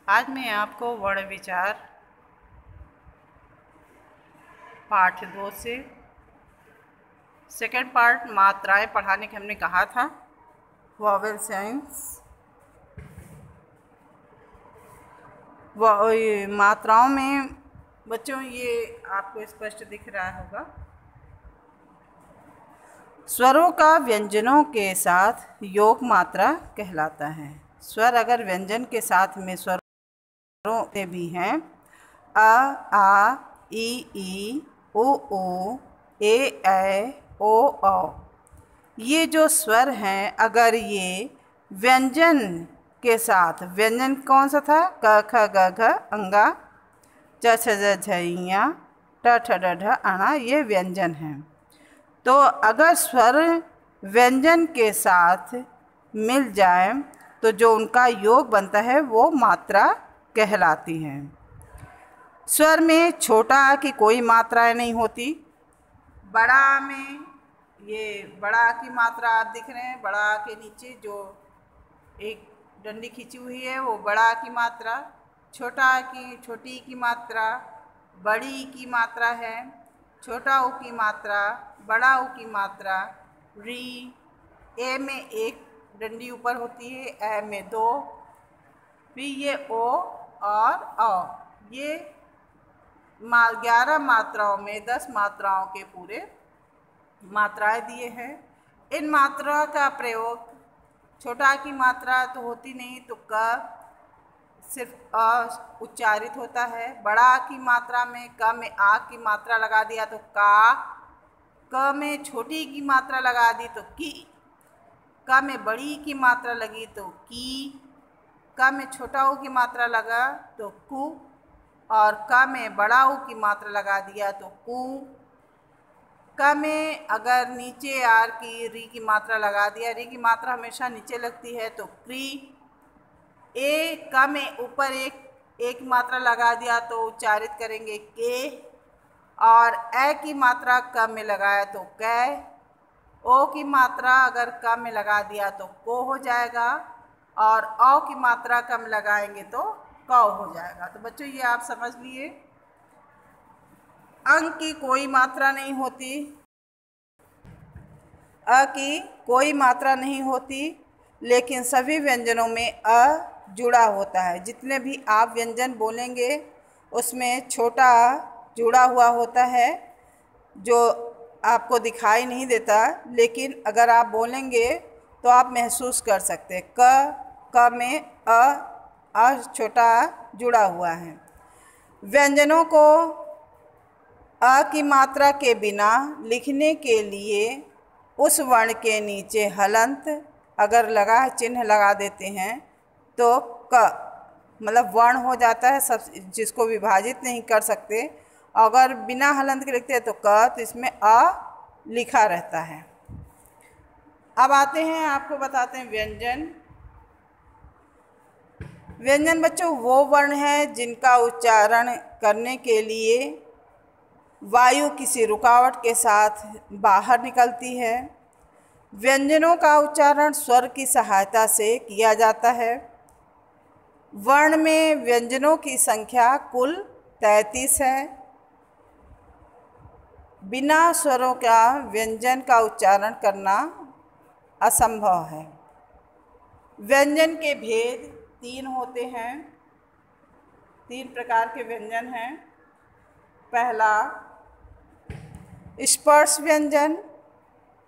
आज मैं आपको वर्ण विचार पाठ 2 से सेकंड पार्ट मात्राएं पढ़ाने के हमने कहा था। वॉवेल साइंस मात्राओं में बच्चों ये आपको स्पष्ट दिख रहा होगा। स्वरों का व्यंजनों के साथ योग मात्रा कहलाता है। स्वर अगर व्यंजन के साथ में स्वरों से भी हैं अ, आ, ई, ओ, ए, ओ, ये जो स्वर हैं अगर ये व्यंजन के साथ, व्यंजन कौन सा था? क ख ग घ अंगा, च छ ज झ ञ, ट ठ ड ढ अणा, ये व्यंजन हैं। तो अगर स्वर व्यंजन के साथ मिल जाए तो जो उनका योग बनता है वो मात्रा कहलाती है। स्वर में छोटा आ की कोई मात्राएं नहीं होती। बड़ा आ में ये बड़ा आ की मात्रा आप दिख रहे हैं, बड़ा आ के नीचे जो एक डंडी खींची हुई है वो बड़ा आ की मात्रा, छोटा आ की, छोटी की मात्रा, बड़ी की मात्रा है, छोटा ऊ की मात्रा, बड़ा ऊ की मात्रा, री। ए में एक डंडी ऊपर होती है, ए में 2, फिर ये ओ और औ। ये 11 मात्राओं में 10 मात्राओं के पूरे मात्राएं दिए हैं। इन मात्राओं का प्रयोग छोटा की मात्रा तो होती नहीं तो क सिर्फ अ उच्चारित होता है। बड़ा की मात्रा में क में आ की मात्रा लगा दिया तो का, क में छोटी की मात्रा लगा दी तो की, क में बड़ी की मात्रा लगी तो की, क में छोटा ऊ की मात्रा लगा तो कु, और क में बड़ा ऊ की मात्रा लगा दिया तो कु। क में अगर नीचे आर की री की मात्रा लगा दिया, री की मात्रा हमेशा नीचे लगती है तो क्री। ए क में ऊपर एक मात्रा लगा दिया तो उच्चारित करेंगे के, और ए की मात्रा क में लगाया तो कै। ओ की मात्रा अगर क में लगा दिया तो को हो जाएगा, और औ की मात्रा कम लगाएंगे तो कौ हो जाएगा। तो बच्चों ये आप समझ लिए। अंग की कोई मात्रा नहीं होती, अ की कोई मात्रा नहीं होती, लेकिन सभी व्यंजनों में अ जुड़ा होता है। जितने भी आप व्यंजन बोलेंगे उसमें छोटा अ जुड़ा हुआ होता है, जो आपको दिखाई नहीं देता, लेकिन अगर आप बोलेंगे तो आप महसूस कर सकते हैं। क में अ छोटा अ जुड़ा हुआ है। व्यंजनों को अ की मात्रा के बिना लिखने के लिए उस वर्ण के नीचे हलंत अगर लगा चिन्ह लगा देते हैं तो क मतलब वर्ण हो जाता है, सब जिसको विभाजित नहीं कर सकते। अगर बिना हलंत के लिखते हैं तो क, तो इसमें अ लिखा रहता है। अब आते हैं, आपको बताते हैं व्यंजन। व्यंजन बच्चों वो वर्ण है जिनका उच्चारण करने के लिए वायु किसी रुकावट के साथ बाहर निकलती है। व्यंजनों का उच्चारण स्वर की सहायता से किया जाता है। वर्ण में व्यंजनों की संख्या कुल 33 है। बिना स्वरों का व्यंजन का उच्चारण करना असंभव है। व्यंजन के भेद 3 होते हैं। 3 प्रकार के व्यंजन हैं। पहला स्पर्श व्यंजन।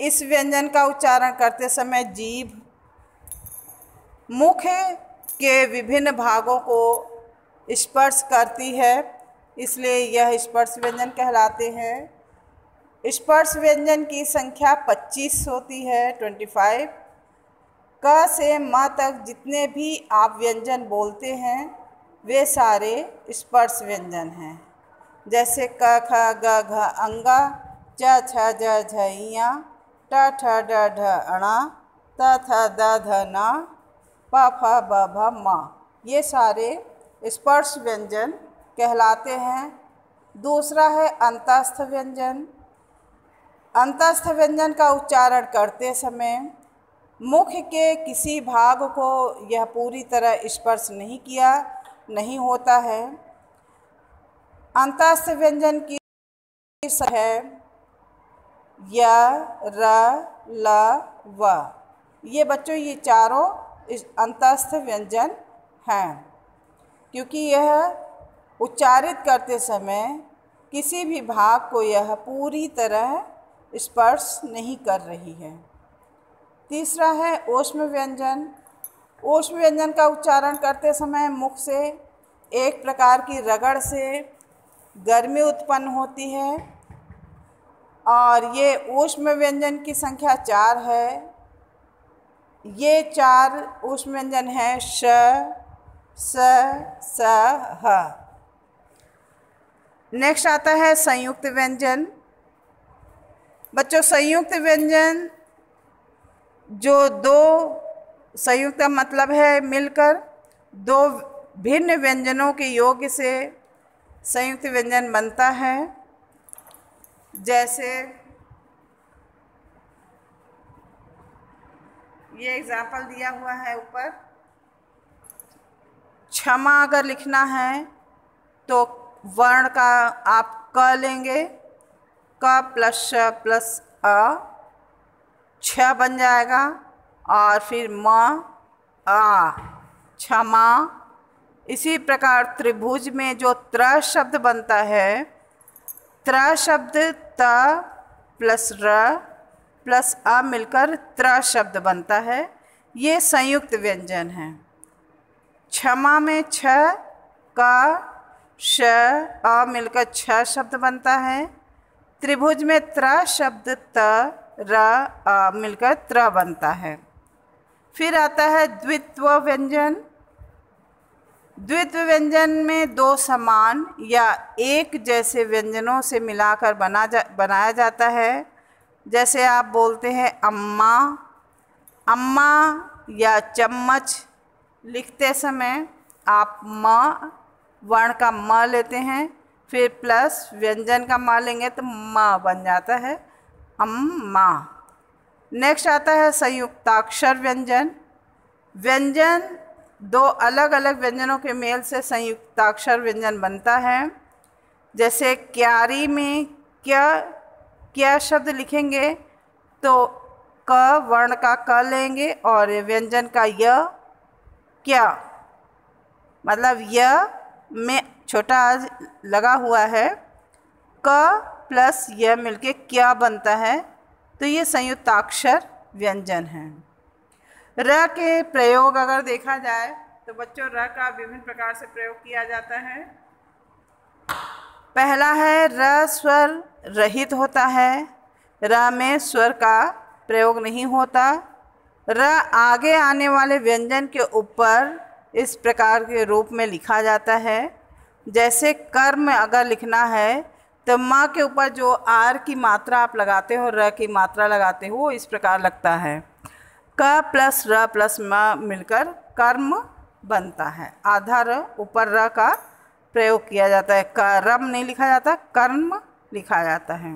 इस व्यंजन का उच्चारण करते समय जीभ मुख के विभिन्न भागों को स्पर्श करती है, इसलिए यह स्पर्श व्यंजन कहलाते हैं। स्पर्श व्यंजन की संख्या 25 होती है, 25। क से म तक जितने भी आप व्यंजन बोलते हैं वे सारे स्पर्श व्यंजन हैं। जैसे क ख ग घ अंगा, च छ ज झ ञ, ट ठ ड ढ अणा, त थ द ध न, प फ ब भ म, ये सारे स्पर्श व्यंजन कहलाते हैं। दूसरा है अंतस्थ व्यंजन। अंतस्थ व्यंजन का उच्चारण करते समय मुख के किसी भाग को यह पूरी तरह स्पर्श नहीं किया, नहीं होता है। अंतस्थ व्यंजन की है य, र, ल, व। ये बच्चों ये चारों अंतस्थ व्यंजन हैं, क्योंकि यह उच्चारित करते समय किसी भी भाग को यह पूरी तरह स्पर्श नहीं कर रही है। तीसरा है ऊष्म व्यंजन। ऊष्म व्यंजन का उच्चारण करते समय मुख से एक प्रकार की रगड़ से गर्मी उत्पन्न होती है और ये ऊष्म व्यंजन की संख्या 4 है। ये 4 ऊष्म व्यंजन हैं श, स, ह। नेक्स्ट आता है संयुक्त व्यंजन। बच्चों संयुक्त व्यंजन जो दो संयुक्त का मतलब है मिलकर दो भिन्न व्यंजनों के योग से संयुक्त व्यंजन बनता है। जैसे ये एग्जाम्पल दिया हुआ है ऊपर। क्षमा अगर लिखना है तो वर्ण का आप क लेंगे, क प्लस श प्लस अ, छ बन जाएगा और फिर म आ, क्षमा। इसी प्रकार त्रिभुज में जो त्र शब्द बनता है, त्र शब्द त प्लस र प्लस अ मिलकर त्र शब्द बनता है। ये संयुक्त व्यंजन है। क्षमा में छ का श अ मिलकर छ शब्द बनता है। त्रिभुज में त्र शब्द त र अ मिलकर त्र बनता है। फिर आता है द्वित्व व्यंजन। द्वित्व व्यंजन में दो समान या एक जैसे व्यंजनों से मिलाकर बनाया जाता है। जैसे आप बोलते हैं अम्मा, अम्मा या चम्मच। लिखते समय आप म वर्ण का म लेते हैं, फिर प्लस व्यंजन का म लेंगे तो म बन जाता है अम्मा। नेक्स्ट आता है संयुक्ताक्षर व्यंजन। व्यंजन दो अलग अलग व्यंजनों के मेल से संयुक्ताक्षर व्यंजन बनता है। जैसे क्यारी में क्या शब्द लिखेंगे तो क वर्ण का क लेंगे और व्यंजन का य, क्या मतलब य में छोटा लगा हुआ है, क प्लस य मिलके क्या बनता है। तो ये संयुक्ताक्षर व्यंजन है। र के प्रयोग अगर देखा जाए तो बच्चों र का विभिन्न प्रकार से प्रयोग किया जाता है। पहला है र स्वर रहित होता है। र में स्वर का प्रयोग नहीं होता। र आगे आने वाले व्यंजन के ऊपर इस प्रकार के रूप में लिखा जाता है। जैसे कर्म अगर लिखना है तो माँ के ऊपर जो आर की मात्रा आप लगाते हो, र की मात्रा लगाते हो, इस प्रकार लगता है। क प्लस र प्लस म मिलकर कर्म बनता है। आधा र ऊपर र का प्रयोग किया जाता है। कर्म नहीं लिखा जाता, कर्म लिखा जाता है।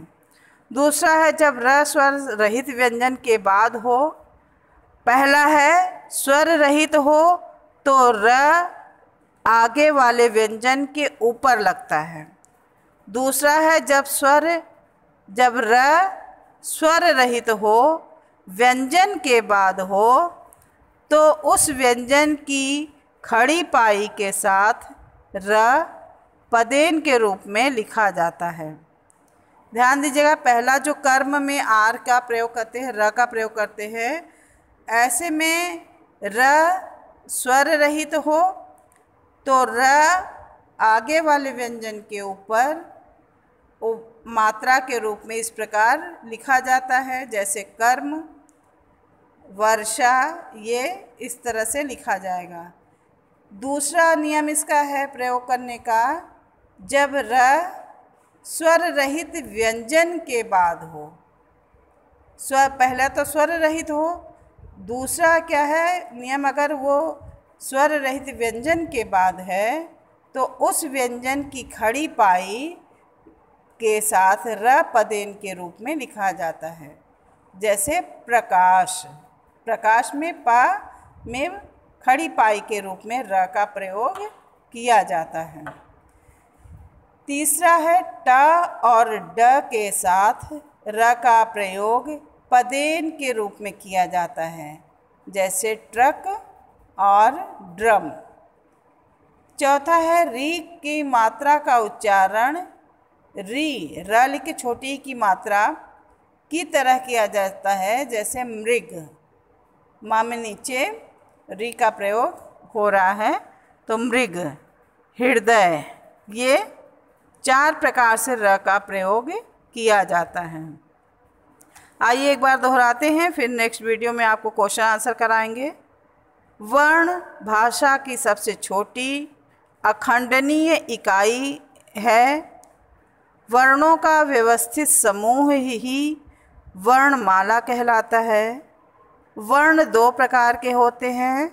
दूसरा है जब र स्वर रहित व्यंजन के बाद हो। पहला है स्वर रहित हो तो र आगे वाले व्यंजन के ऊपर लगता है। दूसरा है जब र स्वर रहित हो, व्यंजन के बाद हो, तो उस व्यंजन की खड़ी पाई के साथ र पदेन के रूप में लिखा जाता है। ध्यान दीजिएगा, पहला जो कर्म में आर का प्रयोग करते हैं, र का प्रयोग करते हैं, ऐसे में र स्वर रहित हो तो र आगे वाले व्यंजन के ऊपर मात्रा के रूप में इस प्रकार लिखा जाता है। जैसे कर्म, वर्षा, ये इस तरह से लिखा जाएगा। दूसरा नियम इसका है प्रयोग करने का, जब र स्वर रहित व्यंजन के बाद हो। स्वर पहला तो स्वर रहित हो, दूसरा क्या है नियम, अगर वो स्वर रहित व्यंजन के बाद है तो उस व्यंजन की खड़ी पाई के साथ र पदेन के रूप में लिखा जाता है। जैसे प्रकाश, प्रकाश में पा में खड़ी पाई के रूप में र का प्रयोग किया जाता है। तीसरा है ट और ड के साथ र का प्रयोग पदेन के रूप में किया जाता है, जैसे ट्रक और ड्रम। चौथा है री की मात्रा का उच्चारण री र के छोटी की मात्रा की तरह किया जाता है, जैसे मृग। माँ में नीचे री का प्रयोग हो रहा है तो मृग, हृदय, ये 4 प्रकार से र का प्रयोग किया जाता है। आइए एक बार दोहराते हैं, फिर नेक्स्ट वीडियो में आपको क्वेश्चन आंसर कराएंगे। वर्ण भाषा की सबसे छोटी अखंडनीय इकाई है। वर्णों का व्यवस्थित समूह ही वर्णमाला कहलाता है। वर्ण 2 प्रकार के होते हैं,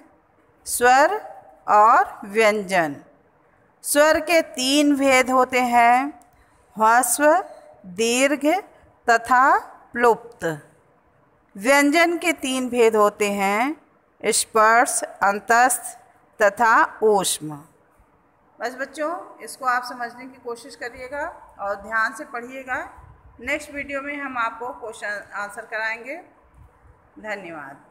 स्वर और व्यंजन। स्वर के 3 भेद होते हैं, ह्रस्व, दीर्घ तथा प्लुप्त। व्यंजन के 3 भेद होते हैं, स्पर्श, अंतस्थ तथा ऊष्म। बस बच्चों, इसको आप समझने की कोशिश करिएगा और ध्यान से पढ़िएगा। नेक्स्ट वीडियो में हम आपको क्वेश्चन आंसर कराएंगे। धन्यवाद।